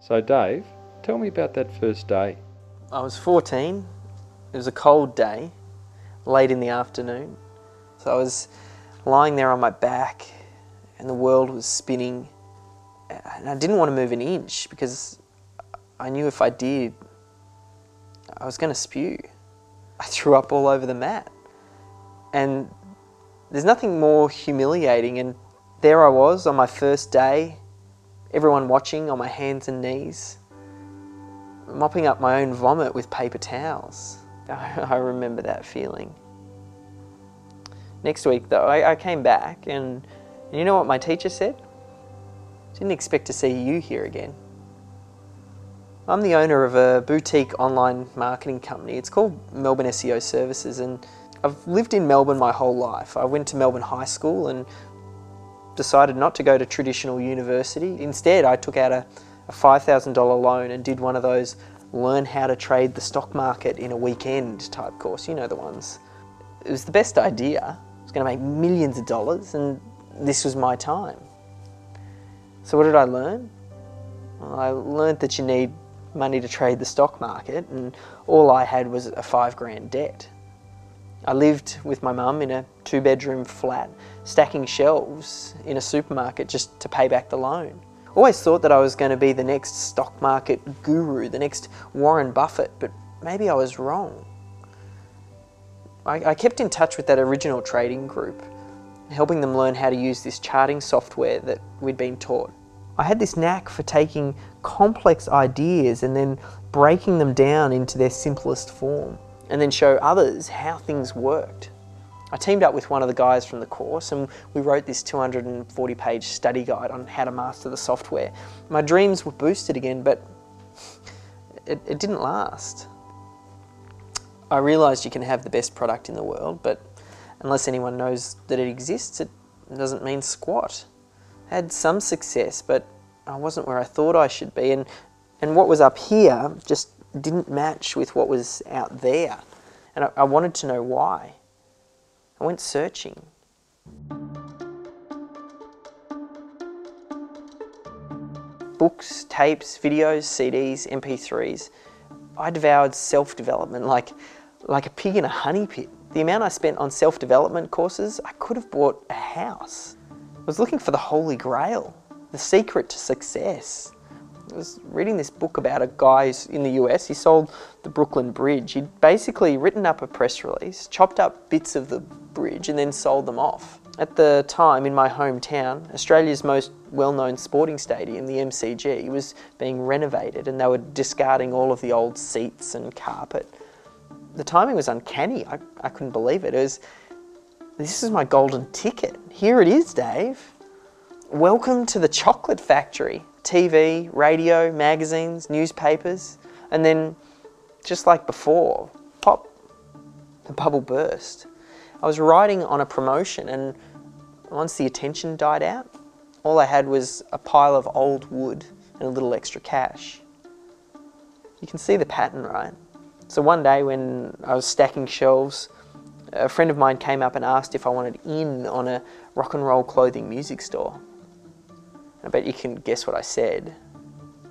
So Dave, tell me about that first day. I was 14, it was a cold day, late in the afternoon. So I was lying there on my back and the world was spinning and I didn't want to move an inch because I knew if I did, I was going to spew. I threw up all over the mat. And there's nothing more humiliating, and there I was on my first day, everyone watching on my hands and knees, mopping up my own vomit with paper towels. I remember that feeling. Next week though, I came back and you know what my teacher said? Didn't expect to see you here again. I'm the owner of a boutique online marketing company. It's called Melbourne SEO Services, and I've lived in Melbourne my whole life. I went to Melbourne High School and decided not to go to traditional university. Instead, I took out a $5,000 loan and did one of those learn how to trade the stock market in a weekend type course. You know the ones. It was the best idea. I was going to make millions of dollars and this was my time. So what did I learn? Well, I learned that you need money to trade the stock market, and all I had was a $5,000 debt. I lived with my mum in a 2-bedroom flat, stacking shelves in a supermarket just to pay back the loan. Always thought that I was going to be the next stock market guru, the next Warren Buffett, but maybe I was wrong. I kept in touch with that original trading group, helping them learn how to use this charting software that we'd been taught. I had this knack for taking complex ideas and then breaking them down into their simplest form, and then show others how things worked. I teamed up with one of the guys from the course and we wrote this 240-page study guide on how to master the software. My dreams were boosted again, but it didn't last. I realised you can have the best product in the world, but unless anyone knows that it exists, it doesn't mean squat. I had some success, but I wasn't where I thought I should be, and what was up here just didn't match with what was out there. And I wanted to know why. I went searching. Books, tapes, videos, CDs, MP3s. I devoured self-development like a pig in a honey pit. The amount I spent on self-development courses, I could have bought a house. I was looking for the Holy Grail, the secret to success. I was reading this book about a guy in the US. He sold the Brooklyn Bridge. He'd basically written up a press release, chopped up bits of the bridge and then sold them off. At the time, in my hometown, Australia's most well-known sporting stadium, the MCG, was being renovated and they were discarding all of the old seats and carpet. The timing was uncanny. I couldn't believe it. This is my golden ticket. Here it is, Dave. Welcome to the chocolate factory. TV, radio, magazines, newspapers, and then, just like before, pop, the bubble burst. I was riding on a promotion, and once the attention died out, all I had was a pile of old wood and a little extra cash. You can see the pattern, right? So one day when I was stacking shelves, a friend of mine came up and asked if I wanted in on a rock and roll clothing music store. I bet you can guess what I said.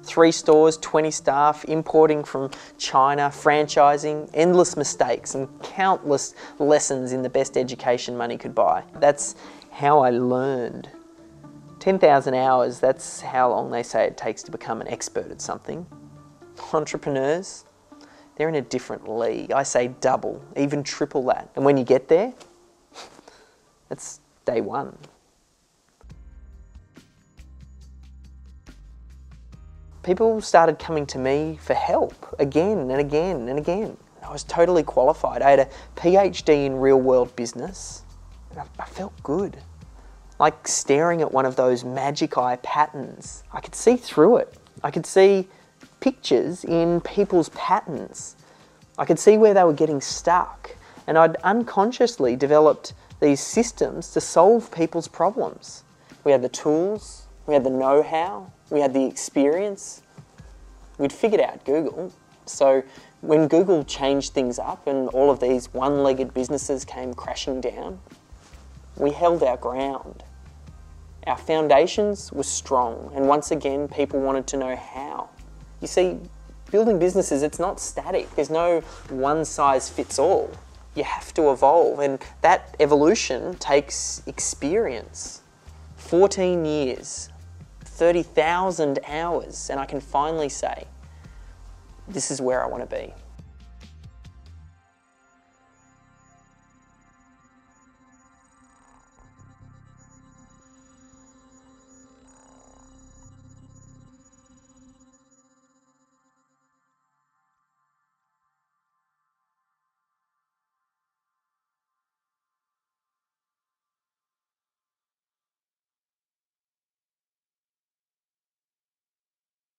3 stores, 20 staff, importing from China, franchising, endless mistakes and countless lessons in the best education money could buy. That's how I learned. 10,000 hours, that's how long they say it takes to become an expert at something. Entrepreneurs, they're in a different league. I say double, even triple that. And when you get there, that's day one. People started coming to me for help again and again and again. I was totally qualified. I had a PhD in real world business. I felt good. Like staring at one of those magic eye patterns. I could see through it. I could see pictures in people's patterns. I could see where they were getting stuck. And I'd unconsciously developed these systems to solve people's problems. We had the tools, we had the know-how, we had the experience. We'd figured out Google. So when Google changed things up and all of these one-legged businesses came crashing down, we held our ground. Our foundations were strong, and once again, people wanted to know how. You see, building businesses, it's not static. There's no one size fits all. You have to evolve, and that evolution takes experience. 14 years, 30,000 hours, and I can finally say, this is where I want to be.